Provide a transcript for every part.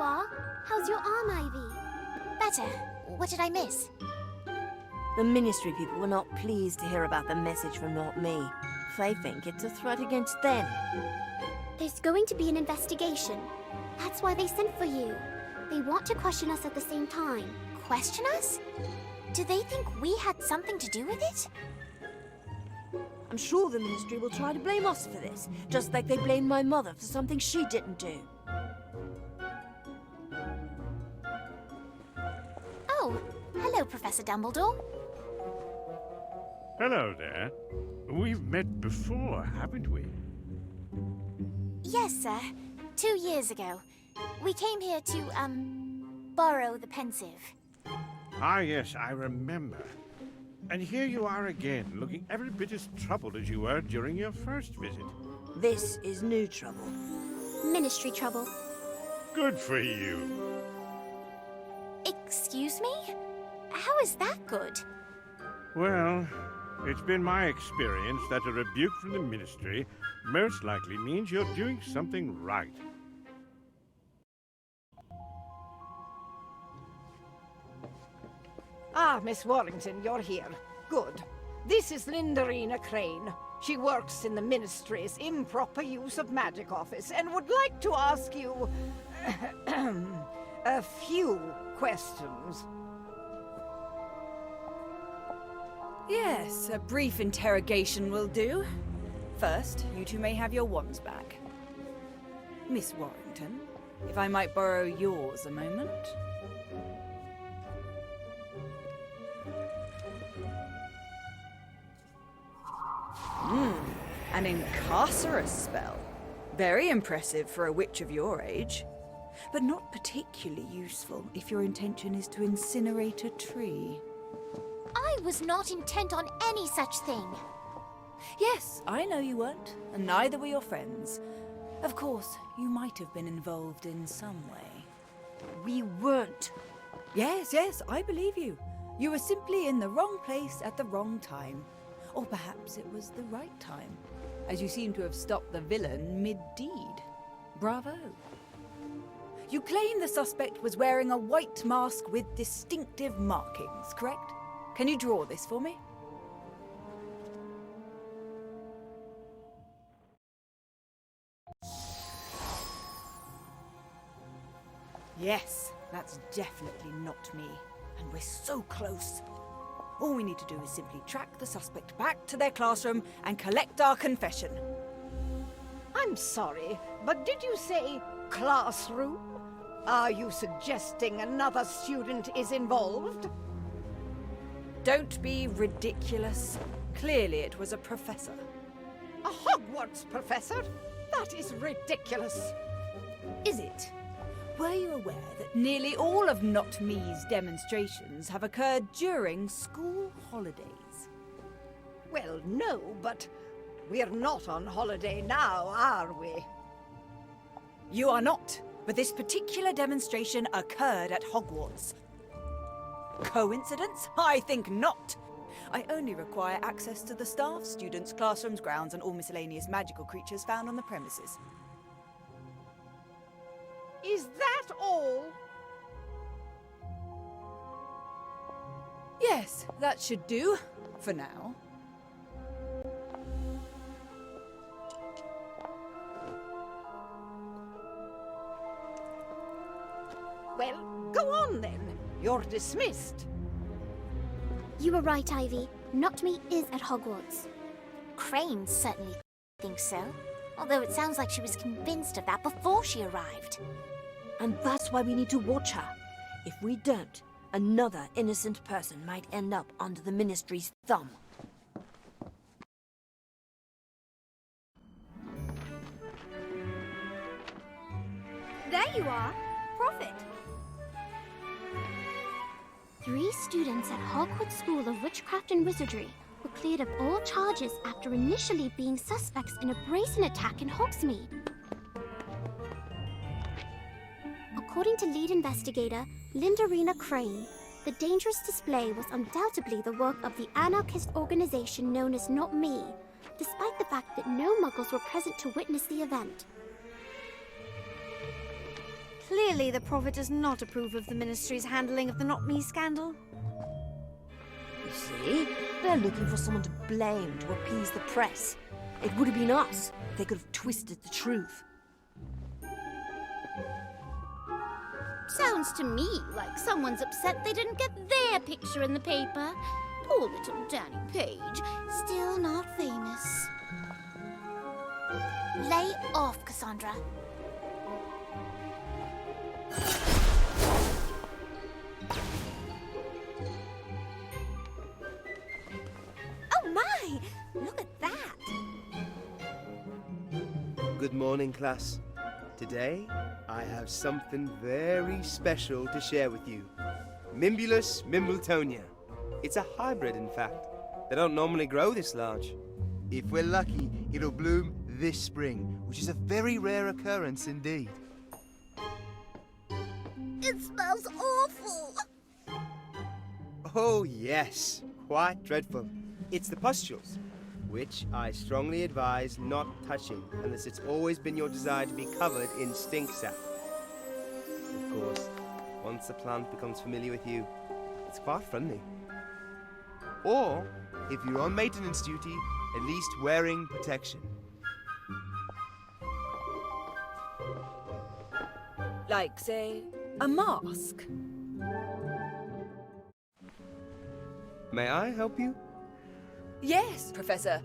are. How's your arm, Ivy? Better. What did I miss? The Ministry people were not pleased to hear about the message from Not Me. They think it's a threat against them. There's going to be an investigation. That's why they sent for you. They want to question us at the same time. Question us? Do they think we had something to do with it? I'm sure the Ministry will try to blame us for this, just like they blamed my mother for something she didn't do. Oh, hello, Professor Dumbledore. Hello there. We've met before, haven't we? Yes, sir. 2 years ago. We came here to, borrow the pensive. Ah, yes, I remember. And here you are again, looking every bit as troubled as you were during your first visit. This is new trouble. Ministry trouble. Good for you. Excuse me? How is that good? Well, it's been my experience that a rebuke from the Ministry most likely means you're doing something right. Ah, Miss Warrington, you're here. Good. This is Lindarina Crane. She works in the Ministry's improper use of magic office and would like to ask you a few questions. Yes, a brief interrogation will do. First, you two may have your wands back. Miss Warrington, if I might borrow yours a moment. An incarcerous spell. Very impressive for a witch of your age. But not particularly useful if your intention is to incinerate a tree. I was not intent on any such thing. Yes, I know you weren't, and neither were your friends. Of course, you might have been involved in some way. We weren't. Yes, I believe you. You were simply in the wrong place at the wrong time. Or perhaps it was the right time, as you seem to have stopped the villain mid-deed. Bravo. You claim the suspect was wearing a white mask with distinctive markings, correct? Can you draw this for me? Yes, that's definitely not me. And we're so close. All we need to do is simply track the suspect back to their classroom and collect our confession. I'm sorry, but did you say classroom? Are you suggesting another student is involved? Don't be ridiculous. Clearly it was a professor. A Hogwarts professor? That is ridiculous. Is it? Were you aware that nearly all of Not Me's demonstrations have occurred during school holidays? Well, no, but we're not on holiday now, are we? You are not, but this particular demonstration occurred at Hogwarts. Coincidence? I think not. I only require access to the staff, students, classrooms, grounds, and all miscellaneous magical creatures found on the premises. Is that all? Yes, that should do, for now. Well, go on then. You're dismissed. You were right, Ivy. Not Me is at Hogwarts. Crane certainly thinks so. Although it sounds like she was convinced of that before she arrived. And that's why we need to watch her. If we don't, another innocent person might end up under the Ministry's thumb. There you are. Prophet. 3 students at Hogwarts School of Witchcraft and Wizardry were cleared of all charges after initially being suspects in a brazen attack in Hogsmeade. According to lead investigator Lindarina Crane, the dangerous display was undoubtedly the work of the anarchist organization known as Not Me, despite the fact that no Muggles were present to witness the event. Clearly, the Prophet does not approve of the Ministry's handling of the Not Me scandal. You see, they're looking for someone to blame to appease the press. It would have been us if they could have twisted the truth. Sounds to me like someone's upset they didn't get their picture in the paper. Poor little Danny Page, still not famous. Lay off, Cassandra. Oh my! Look at that! Good morning, class. Today, I have something very special to share with you. Mimbulus Mimbletonia. It's a hybrid, in fact. They don't normally grow this large. If we're lucky, it'll bloom this spring, which is a very rare occurrence indeed. It smells awful. Oh, yes. Quite dreadful. It's the pustules, which I strongly advise not touching unless it's always been your desire to be covered in stink sap. Of course, once the plant becomes familiar with you, it's quite friendly. Or, if you're on maintenance duty, at least wearing protection. Like, say, a mask. May I help you? Yes, Professor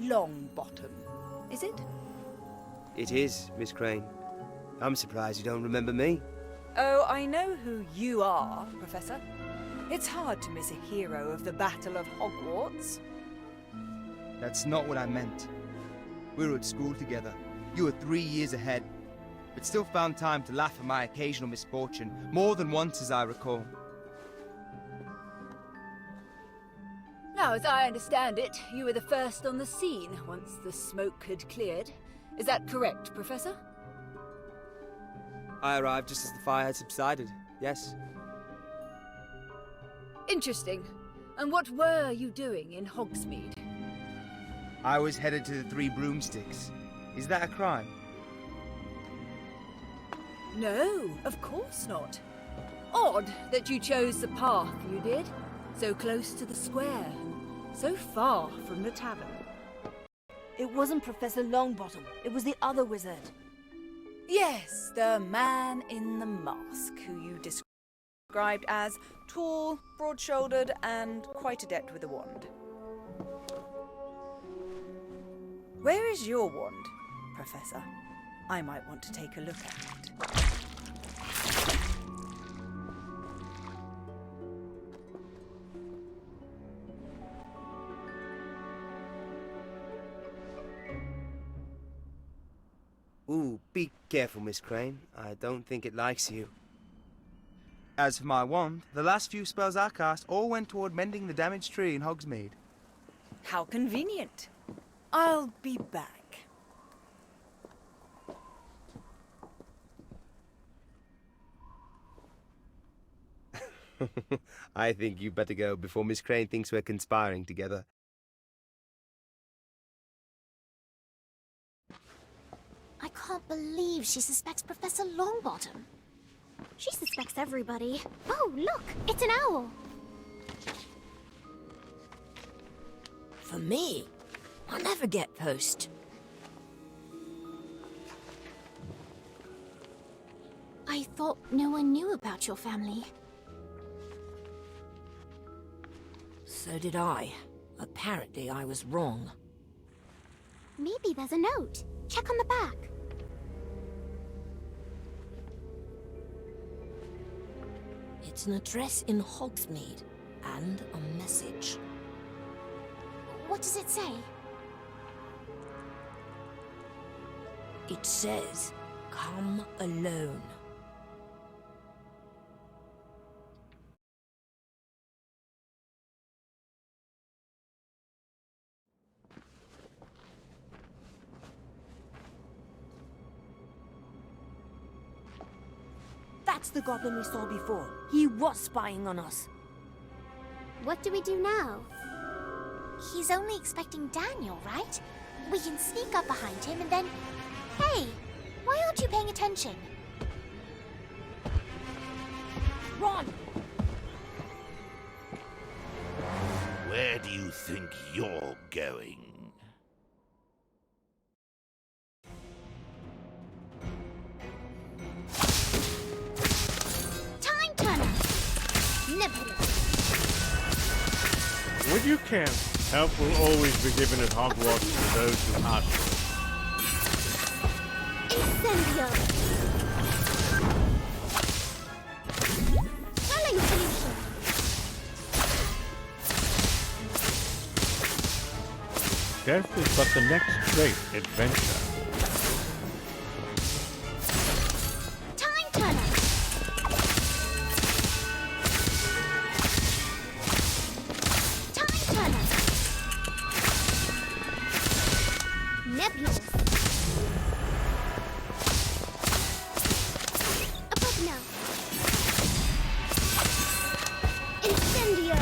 Longbottom. Is it? It is, Miss Crane. I'm surprised you don't remember me. Oh, I know who you are, Professor. It's hard to miss a hero of the Battle of Hogwarts. That's not what I meant. We were at school together. You were 3 years ahead, but still found time to laugh at my occasional misfortune, more than once as I recall. Now, as I understand it, you were the first on the scene once the smoke had cleared. Is that correct, Professor? I arrived just as the fire had subsided, yes. Interesting. And what were you doing in Hogsmeade? I was headed to the Three Broomsticks. Is that a crime? No, of course not. Odd that you chose the path you did, so close to the square, so far from the tavern. It wasn't Professor Longbottom. It was the other wizard. Yes, the man in the mask, who you described as tall, broad-shouldered, and quite adept with a wand. Where is your wand, Professor? I might want to take a look at it. Ooh, be careful, Miss Crane. I don't think it likes you. As for my wand, the last few spells I cast all went toward mending the damaged tree in Hogsmeade. How convenient. I'll be back. I think you better go before Miss Crane thinks we're conspiring together. I can't believe she suspects Professor Longbottom. She suspects everybody. Oh, look, it's an owl. For me, I never get post. I thought no one knew about your family. So did I. Apparently I was wrong. Maybe there's a note. Check on the back. It's an address in Hogsmeade and a message. What does it say? It says, "Come alone." That's the goblin we saw before. He was spying on us. What do we do now? He's only expecting Daniel, right? We can sneak up behind him and then... Hey, why aren't you paying attention? Run! Where do you think you're going? Time Turner! Nebula! Would you care? Help will always be given at Hogwarts to those who ask for it. Incendio! Swelling solution! Death is but the next great adventure. Time Turner! Time Turner! Nebulous! Above now! Incendio!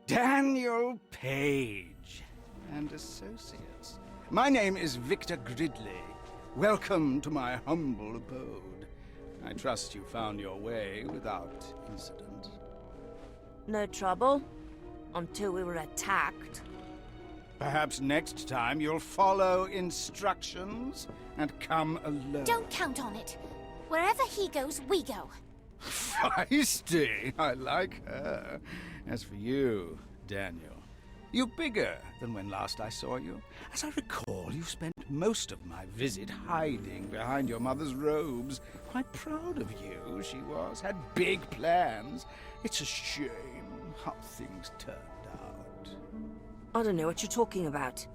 Daniel Page and Associates. My name is Victor Gridley. Welcome to my humble abode. I trust you found your way without incident. No trouble. Until we were attacked. Perhaps next time you'll follow instructions and come alone. Don't count on it. Wherever he goes, we go. Feisty! I like her. As for you, Daniel, you're bigger than when last I saw you. As I recall, you spent most of my visit hiding behind your mother's robes. Quite proud of you, she was. Had big plans. It's a shame how things turned out. I don't know what you're talking about.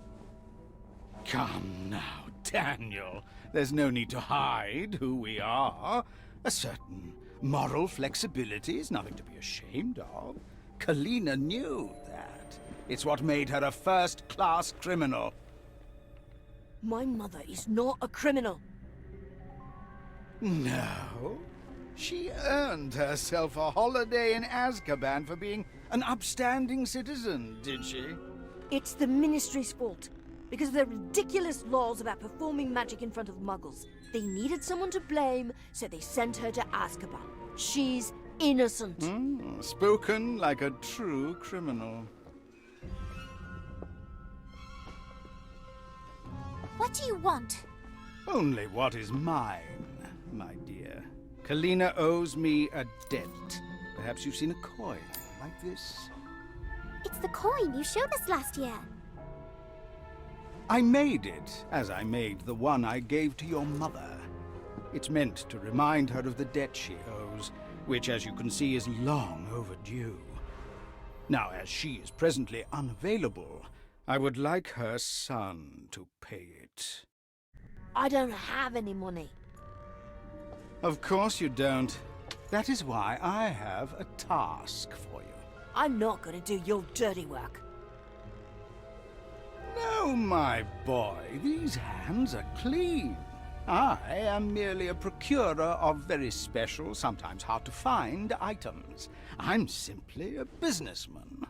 Come now, Daniel. There's no need to hide who we are. A certain moral flexibility is nothing to be ashamed of. Kalina knew that. It's what made her a first-class criminal. My mother is not a criminal. No. She earned herself a holiday in Azkaban for being an upstanding citizen, did she? It's the Ministry's fault. Because of their ridiculous laws about performing magic in front of muggles. They needed someone to blame, so they sent her to Azkaban. She's innocent. Spoken like a true criminal. What do you want? Only what is mine, my dear. Kalina owes me a debt. Perhaps you've seen a coin like this. It's the coin you showed us last year. I made it, as I made the one I gave to your mother. It's meant to remind her of the debt she owes, which, as you can see, is long overdue. Now, as she is presently unavailable, I would like her son to pay it. I don't have any money. Of course you don't. That is why I have a task for you. I'm not going to do your dirty work. No, my boy, these hands are clean. I am merely a procurer of very special, sometimes hard-to-find items. I'm simply a businessman.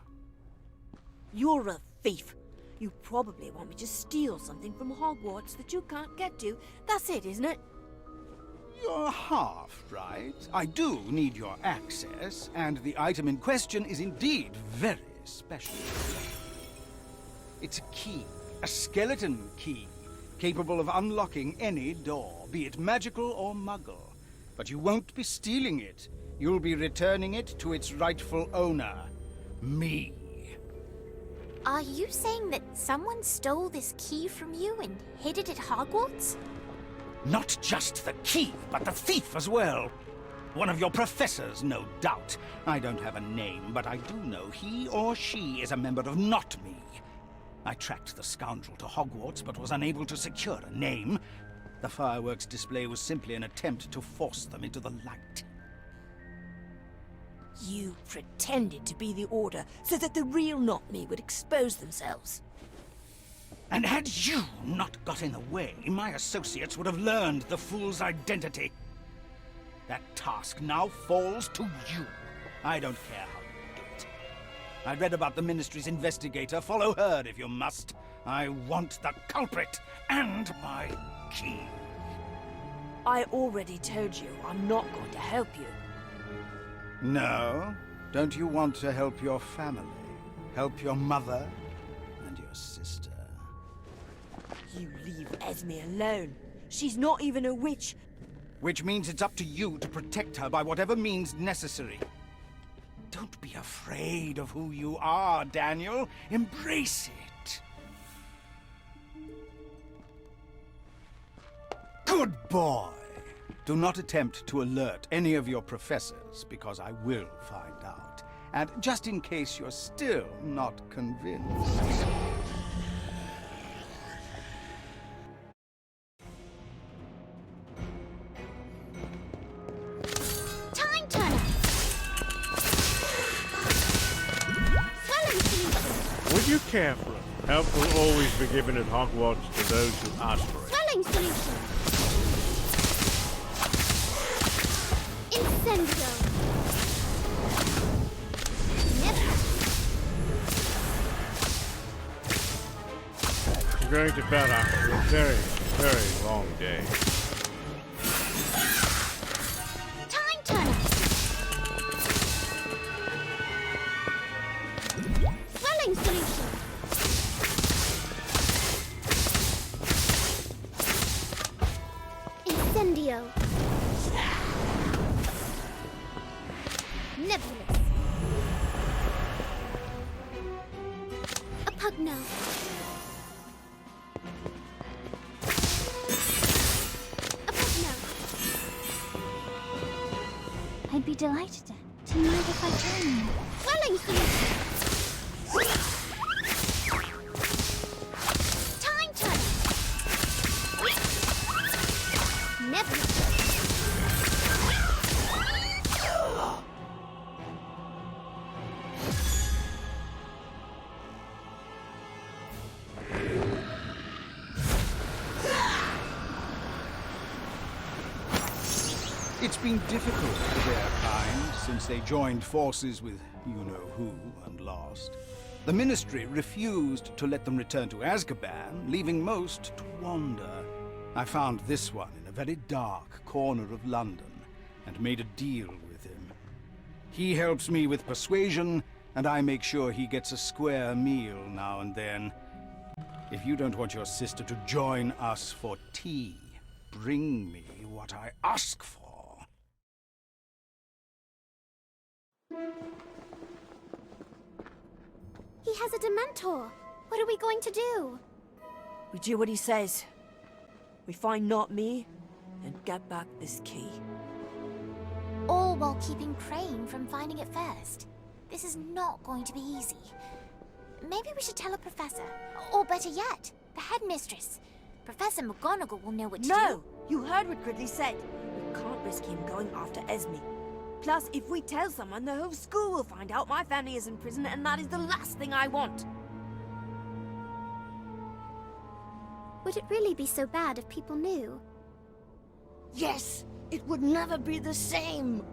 You're a thief. You probably want me to steal something from Hogwarts that you can't get to. That's it, isn't it? You're half right. I do need your access, and the item in question is indeed very special. It's a key, a skeleton key, capable of unlocking any door, be it magical or muggle. But you won't be stealing it. You'll be returning it to its rightful owner, me. Are you saying that someone stole this key from you and hid it at Hogwarts? Not just the key, but the thief as well. One of your professors, no doubt. I don't have a name, but I do know he or she is a member of Not Me. I tracked the scoundrel to Hogwarts, but was unable to secure a name. The fireworks display was simply an attempt to force them into the light. You pretended to be the Order so that the real not-me would expose themselves. And had you not got in the way, my associates would have learned the fool's identity. That task now falls to you. I don't care how you do it. I read about the Ministry's investigator. Follow her if you must. I want the culprit and my key. I already told you I'm not going to help you. No? Don't you want to help your family? Help your mother and your sister? You leave Esme alone. She's not even a witch. Which means it's up to you to protect her by whatever means necessary. Don't be afraid of who you are, Daniel. Embrace it. Good boy. Do not attempt to alert any of your professors, because I will find out. And just in case you're still not convinced... Time turner! Swelling solution! Would you care for it? Help will always be given at Hogwarts to those who ask for it. Swelling solution! Incendio! You're going to bed after a very, very long day. Time turner! Swelling solution! Incendio! Nebulous! A pugno! A pugno! I'd be delighted to. Do you mind if I join you? Swelling solution! Time turner! Nebulous! It's been difficult for their kind since they joined forces with you-know-who and lost. The Ministry refused to let them return to Azkaban, leaving most to wander. I found this one in a very dark corner of London and made a deal with him. He helps me with persuasion, and I make sure he gets a square meal now and then. If you don't want your sister to join us for tea, bring me what I ask for. He has a Dementor! What are we going to do? We do what he says. We find not me, and get back this key. All while keeping Crane from finding it first. This is not going to be easy. Maybe we should tell a professor. Or better yet, the headmistress. Professor McGonagall will know what to do. No! You heard what Gridley said. We can't risk him going after Esme. Plus, if we tell someone, the whole school will find out my family is in prison, and that is the last thing I want. Would it really be so bad if people knew? Yes! It would never be the same!